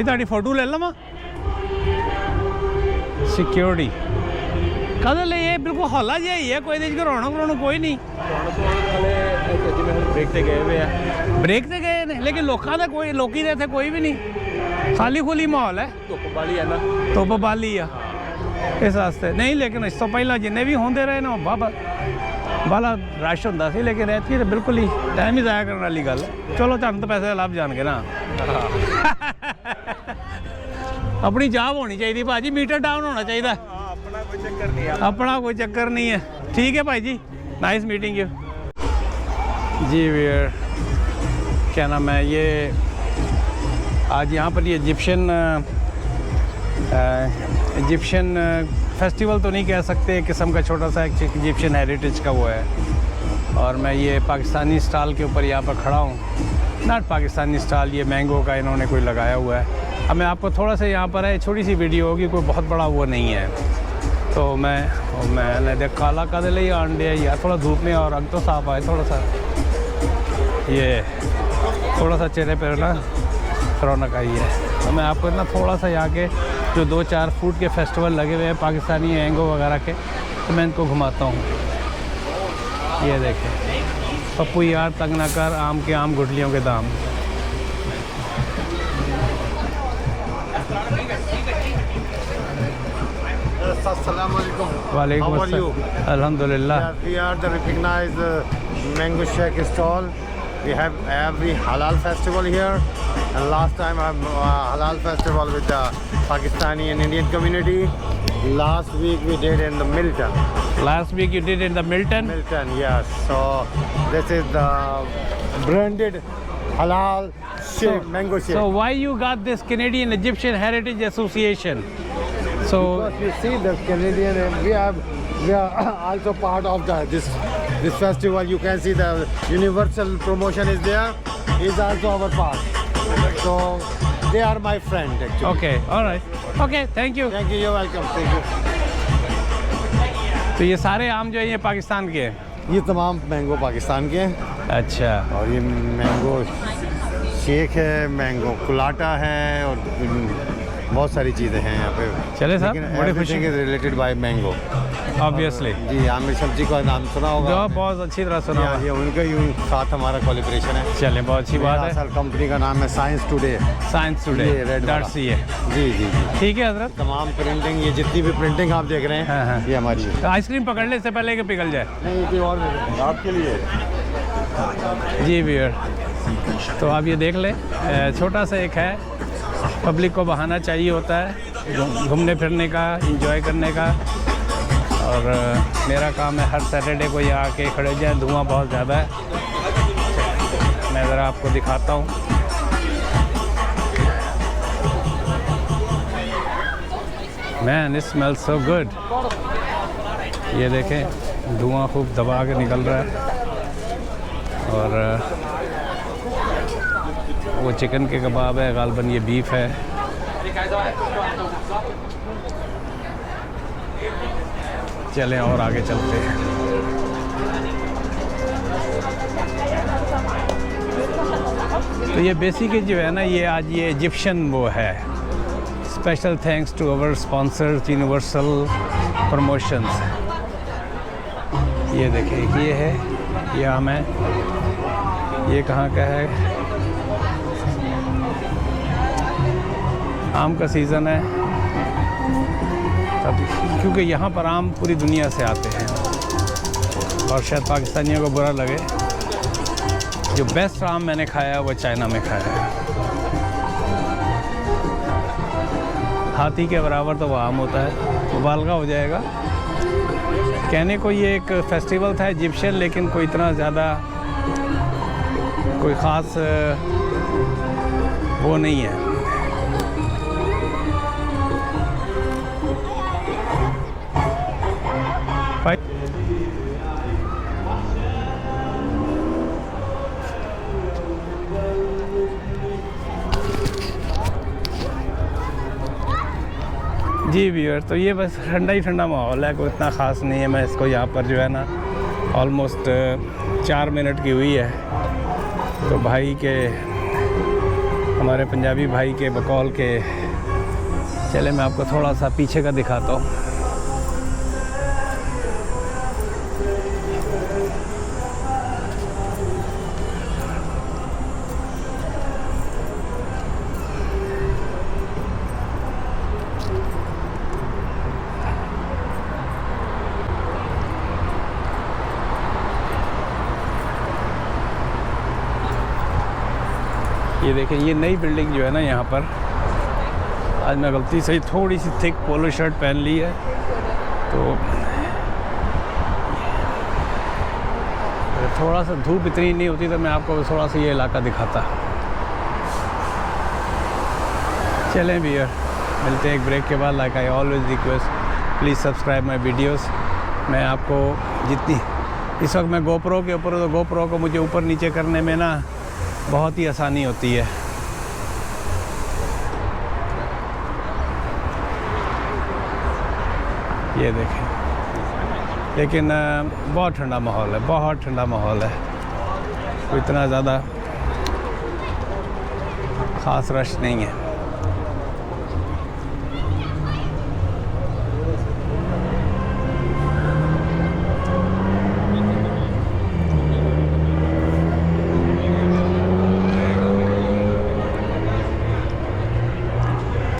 ਤੁਹਾਡੀ ਫੋਟੋ ਲੈ ਲਵਾਂ ਸਿਕਿਉਰਿਟੀ ਕਦੇ ਲਈ ਇਹ ਬਿਲਕੁਲ ਹੌਲਾ ਜਿਹਾ ਹੀ ਹੈ ਕੋਈ ਇਹਦੇ 'ਚ ਰੌਣਕ ਕੋਈ ਨਹੀਂ ਜਿਵੇਂ ਹੁਣ ਬ੍ਰੇਕ ਤੇ ਗਏ ਹੋਏ ਆ ਬ੍ਰੇਕ ਤੇ ਗਏ ਨੇ ਲੇਕਿਨ ਲੋਕਾਂ ਦਾ ਕੋਈ ਲੋਕੀ ਦੇ ਇੱਥੇ ਕੋਈ ਵੀ ਨਹੀਂ ਖਾਲੀ ਖੁੱਲੀ ਮਾਹੌਲ ਹੈ ਧੁੱਪ ਵਾਲੀ ਆ ਨਾ ਧੁੱਪ ਵਾਲੀ ਆ ਇਸ ਵਾਸਤੇ ਨਹੀਂ ਲੇਕਿਨ ਇਸ ਤੋਂ ਪਹਿਲਾਂ ਜਿੰਨੇ ਵੀ ਹੁੰਦੇ ਰਹੇ ਨਾ ਬਾਲਾ ਰਸ਼ ਹੁੰਦਾ ਸੀ ਲੇਕਿਨ ਐਤਕੀ ਤਾਂ ਬਿਲਕੁਲ ਹੀ ਟਾਈਮ ਹੀ ਜ਼ਾਇਆ ਕਰਨ ਵਾਲੀ ਗੱਲ ਚਲੋ ਤੁਹਾਨੂੰ ਤਾਂ ਪੈਸੇ ਦਾ ਲਾਭ ਜਾਣਗੇ ਨਾ ਆਪਣੀ ਜਾਬ ਹੋਣੀ ਚਾਹੀਦੀ ਭਾਜੀ ਮੀਟਰ ਡਾਊਨ ਹੋਣਾ ਚਾਹੀਦਾ अपना कोई चक्कर नहीं है अपना कोई चक्कर नहीं है ठीक है भाई जी नाइस मीटिंग यू जी वीर क्या नाम है ये आज यहाँ पर ये इजिप्शियन फेस्टिवल तो नहीं कह सकते एक किस्म का छोटा सा एक इजिप्शियन हेरिटेज का वो है और मैं ये पाकिस्तानी स्टाल के ऊपर यहाँ पर खड़ा हूँ नॉट पाकिस्तानी स्टाल ये मैंगो का इन्होंने कोई लगाया हुआ है अब मैं आपको थोड़ा सा यहाँ पर है छोटी सी वीडियो होगी कोई बहुत बड़ा वो नहीं है तो मैंने देख काला का ले आन दिया यार थोड़ा धूप में और रंग तो साफ आए थोड़ा सा ये थोड़ा सा चेहरे पर ना रौनक आई है तो मैं आपको ना थोड़ा सा यहाँ के जो 2-4 फूड के फेस्टिवल लगे हुए हैं पाकिस्तानी मैंगो वगैरह के तो मैं इनको घुमाता हूँ ये देखें पप्पू यार तंग न कर आम के आम गुठलियों के दाम Assalamualaikum. How are you? Alhamdulillah. We are the recognized mango shake stall. We have every halal festival here, and last time I have halal festival with the Pakistani and Indian community. Last week we did in the Milton. Last week you did in the Milton? Milton, yes. So this is the branded halal shake, mango shake. So why you got this Canadian Egyptian Heritage Association? So because you see the Canadian, we are also part of this festival. You can see the universal promotion is there. Is also our part. So they are my friend actually. okay, all right. Okay, thank you. Thank you. You're welcome. Thank you. तो ये सारे आम जो है ये पाकिस्तान के हैं? ये तमाम मैंगो पाकिस्तान के हैं अच्छा और ये मैंगो शेक है, मैंगो कुलाटा है और बहुत सारी चीज़ें हैं यहाँ पे। चले साहब, बड़ी खुशी है रिलेटेड बाय मैंगो ऑब्वियसली जी। आमिर सब्जी का नाम सुना होगा? बहुत अच्छी तरह सुना हुआ है। ये उनका ही साथ हमारा कोलिब्रेशन है। चले बहुत अच्छी बात है। असल कंपनी का नाम है science today. Science today .ca है। जी जी जी ठीक है हजरत। तमाम प्रिंटिंग ये जितनी भी प्रिंटिंग आप देख रहे हैं हाँ, हाँ। ये हमारी है। तो आइसक्रीम पकड़ने से पहले कि पिघल जाए। नहीं ये और आपके लिए जी भैया तो आप ये देख लें छोटा सा एक है पब्लिक को बहाना चाहिए होता है घूमने फिरने का एंजॉय करने का और मेरा काम है हर सैटरडे को यहाँ आके खड़े जाए। धुआं बहुत ज़्यादा है मैं ज़रा आपको दिखाता हूँ। Man it smells so good. ये देखें धुआं खूब दबा के निकल रहा है और वो चिकन के कबाब है गालबन ये बीफ है। चलें और आगे चलते हैं। तो ये बेसिकली जो है ना ये आज ये इजिप्शियन वो है। Special thanks to our sponsors universal promotions. ये देखिए ये है ये आम है ये कहाँ का है आम का सीज़न है तब क्योंकि यहाँ पर आम पूरी दुनिया से आते हैं और शायद पाकिस्तानियों को बुरा लगे जो बेस्ट आम मैंने खाया है वो चाइना में खाया है। हाथी के बराबर तो वो आम होता है मुबालगा हो जाएगा। कहने को ये एक फेस्टिवल था इजिप्शियन लेकिन कोई इतना ज़्यादा कोई ख़ास वो नहीं है। जी व्यूअर तो ये बस ठंडा ही ठंडा माहौल है कोई इतना ख़ास नहीं है। मैं इसको यहाँ पर जो है ना ऑलमोस्ट 4 मिनट की हुई है तो भाई के हमारे पंजाबी भाई के बकौल के। चले मैं आपको थोड़ा सा पीछे का दिखाता हूँ। ये देखें, ये नई बिल्डिंग जो है ना यहाँ पर, आज मैं गलती से थोड़ी सी थिक पोलो शर्ट पहन ली है, तो थोड़ा सा धूप इतनी नहीं होती तो मैं आपको थोड़ा सा ये इलाका दिखाता। चलें भैया, मिलते हैं एक ब्रेक के बाद। Like I always request, please subscribe my videos. मैं आपको जितनी इस वक्त मैं गोप्रो के ऊपर, तो गोप्रो को मुझे ऊपर नीचे करने में ना बहुत ही आसानी होती है। ये देखें, लेकिन बहुत ठंडा माहौल है, बहुत ठंडा माहौल है, कोई इतना ज़्यादा ख़ास रश नहीं है।